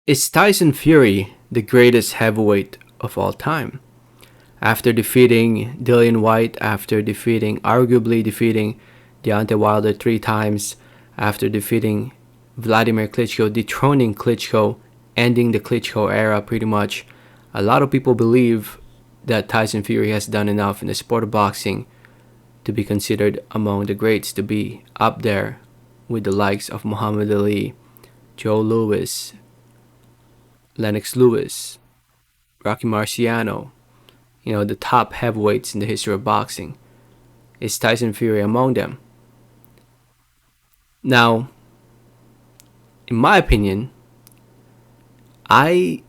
Is Tyson Fury the greatest heavyweight of all time? After defeating Dillian White, after arguably defeating Deontay Wilder 3 times, after defeating Vladimir Klitschko, dethroning Klitschko, ending the Klitschko era pretty much, a lot of people believe that Tyson Fury has done enough in the sport of boxing to be considered among the greats, to be up there with the likes of Muhammad Ali, Joe Louis, Lennox Lewis, Rocky Marciano, the top heavyweights in the history of boxing. Is Tyson Fury among them? Now, in my opinion, I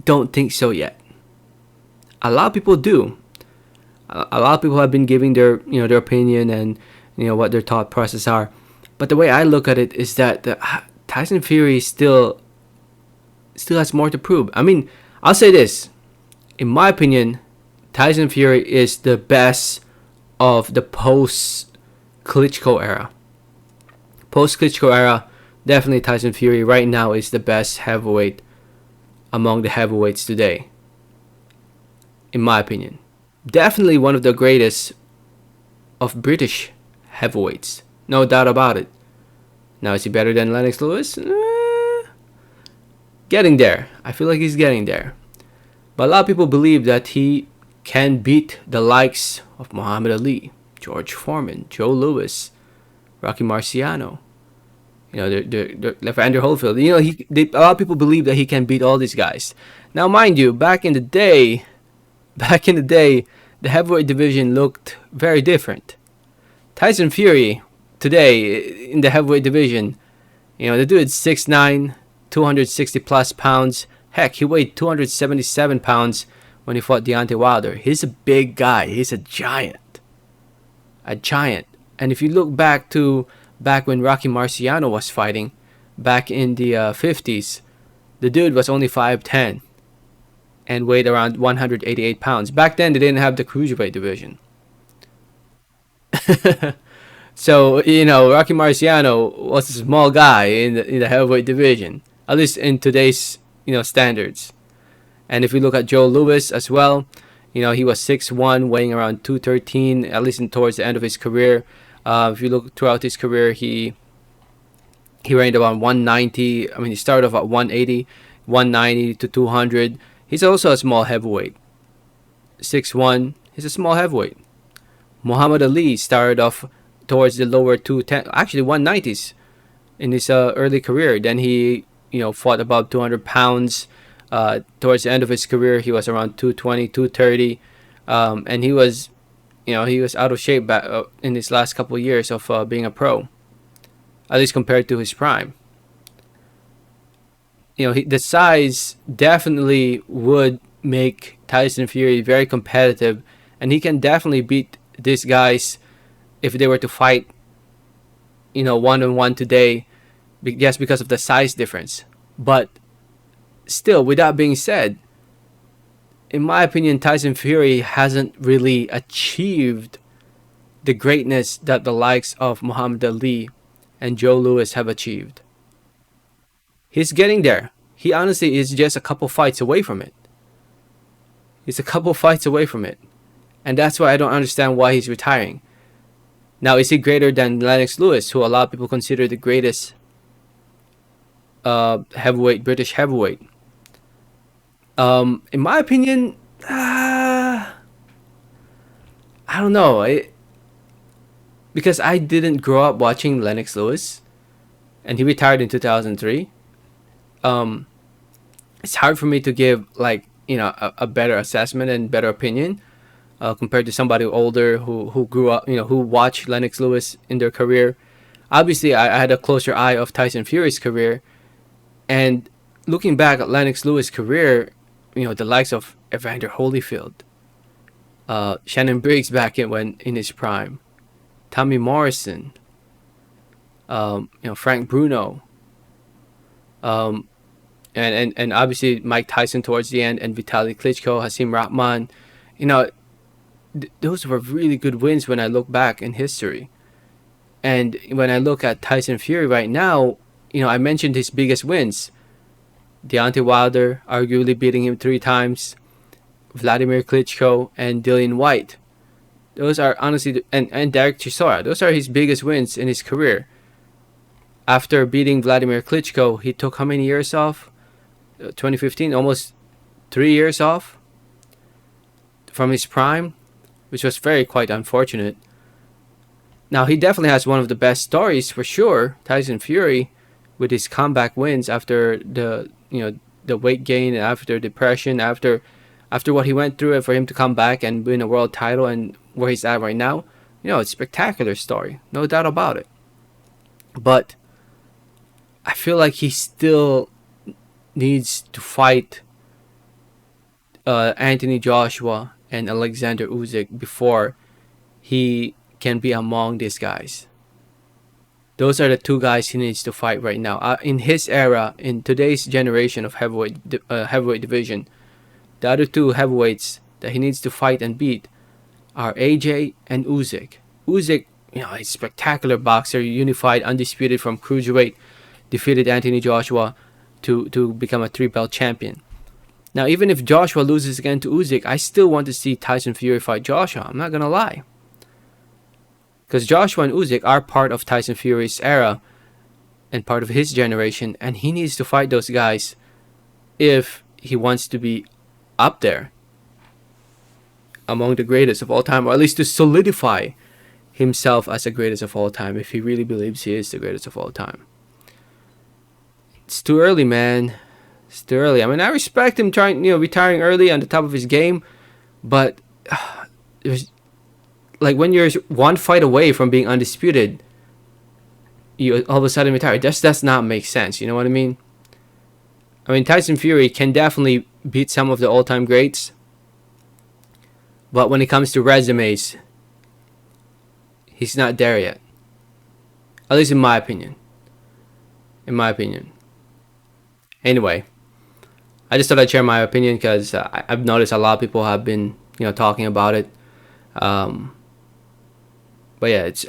don't think so yet. A lot of people do. A lot of people have been giving their opinion and what their thought process are. But the way I look at it is that Tyson Fury still has more to prove. I mean, I'll say this. In my opinion, Tyson Fury is the best of the post-Klitschko era. Post-Klitschko era, definitely Tyson Fury right now is the best heavyweight among the heavyweights today. In my opinion. Definitely one of the greatest of British heavyweights. No doubt about it. Now, is he better than Lennox Lewis? Getting there. I feel like he's getting there. But a lot of people believe that he can beat the likes of Muhammad Ali, George Foreman, Joe Louis, Rocky Marciano, the Evander Holyfield. A lot of people believe that he can beat all these guys. Now, mind you, back in the day, the heavyweight division looked very different. Tyson Fury today in the heavyweight division, the dude's 6'9", 260 plus pounds. Heck, he weighed 277 pounds when he fought Deontay Wilder. He's a big guy. He's a giant. A giant. And if you look back when Rocky Marciano was fighting, back in the 50s, the dude was only 5'10" and weighed around 188 pounds. Back then, they didn't have the cruiserweight division. So, Rocky Marciano was a small guy in the heavyweight division, at least in today's, standards. And if we look at Joe Louis as well, he was 6'1", weighing around 213, at least towards the end of his career. If you look throughout his career, he reigned around 190. I mean, he started off at 180, 190 to 200. He's also a small heavyweight. 6'1", he's a small heavyweight. Muhammad Ali started off towards the lower 210, actually 190s in his early career. Then he, fought above 200 pounds. Towards the end of his career, he was around 220, 230. And he was out of shape back, in his last couple of years of being a pro, at least compared to his prime. The size definitely would make Tyson Fury very competitive, and he can definitely beat these guys if they were to fight, one-on-one today, just because of the size difference. But still, with that being said, in my opinion, Tyson Fury hasn't really achieved the greatness that the likes of Muhammad Ali and Joe Louis have achieved. He's getting there. He honestly is just a couple fights away from it. He's a couple fights away from it. And that's why I don't understand why he's retiring. Now, is he greater than Lennox Lewis, who a lot of people consider the greatest British heavyweight? In my opinion, I don't know. Because I didn't grow up watching Lennox Lewis, and he retired in 2003. It's hard for me to give a better assessment and better opinion compared to somebody older who grew up, who watched Lennox Lewis in their career. Obviously, I had a closer eye of Tyson Fury's career, and looking back at Lennox Lewis' career, the likes of Evander Holyfield, Shannon Briggs back in his prime, Tommy Morrison, Frank Bruno, and obviously Mike Tyson towards the end, and Vitaly Klitschko, Hasim Rahman. Those were really good wins when I look back in history. And when I look at Tyson Fury right now, I mentioned his biggest wins. Deontay Wilder arguably beating him 3 times, Vladimir Klitschko, and Dillian White. Those are honestly, and Derek Chisora, those are his biggest wins in his career. After beating Vladimir Klitschko, he took how many years off? 2015, almost 3 years off from his prime, which was very quite unfortunate. Now he definitely has one of the best stories for sure, Tyson Fury, with his comeback wins after the weight gain, after depression, after what he went through, and for him to come back and win a world title and where he's at right now, it's a spectacular story, no doubt about it. But I feel like he still needs to fight Anthony Joshua and Alexander Usyk before he can be among these guys. Those are the 2 guys he needs to fight right now. In his era, in today's generation of heavyweight division, the other 2 heavyweights that he needs to fight and beat are AJ and Usyk. Usyk, a spectacular boxer, unified, undisputed from cruiserweight, defeated Anthony Joshua to become a 3-belt champion. Now, even if Joshua loses again to Usyk, I still want to see Tyson Fury fight Joshua. I'm not gonna lie. Because Joshua and Usyk are part of Tyson Fury's era and part of his generation, and he needs to fight those guys if he wants to be up there among the greatest of all time, or at least to solidify himself as the greatest of all time, if he really believes he is the greatest of all time. It's too early, man. It's too early. I mean, I respect him retiring early on the top of his game, but there's like when you're 1 fight away from being undisputed, you all of a sudden retire. It just does not make sense. You know what I mean? I mean, Tyson Fury can definitely beat some of the all-time greats, but when it comes to resumes, he's not there yet. At least in my opinion. Anyway, I just thought I'd share my opinion because I've noticed a lot of people have been, talking about it. But yeah, it's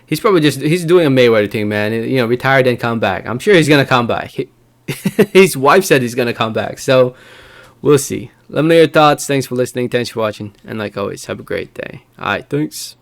he's probably he's doing a Mayweather thing, man. Retire then come back. I'm sure he's gonna come back. His wife said he's gonna come back, so we'll see. Let me know your thoughts. Thanks for listening. Thanks for watching, and like always, have a great day. All right, thanks.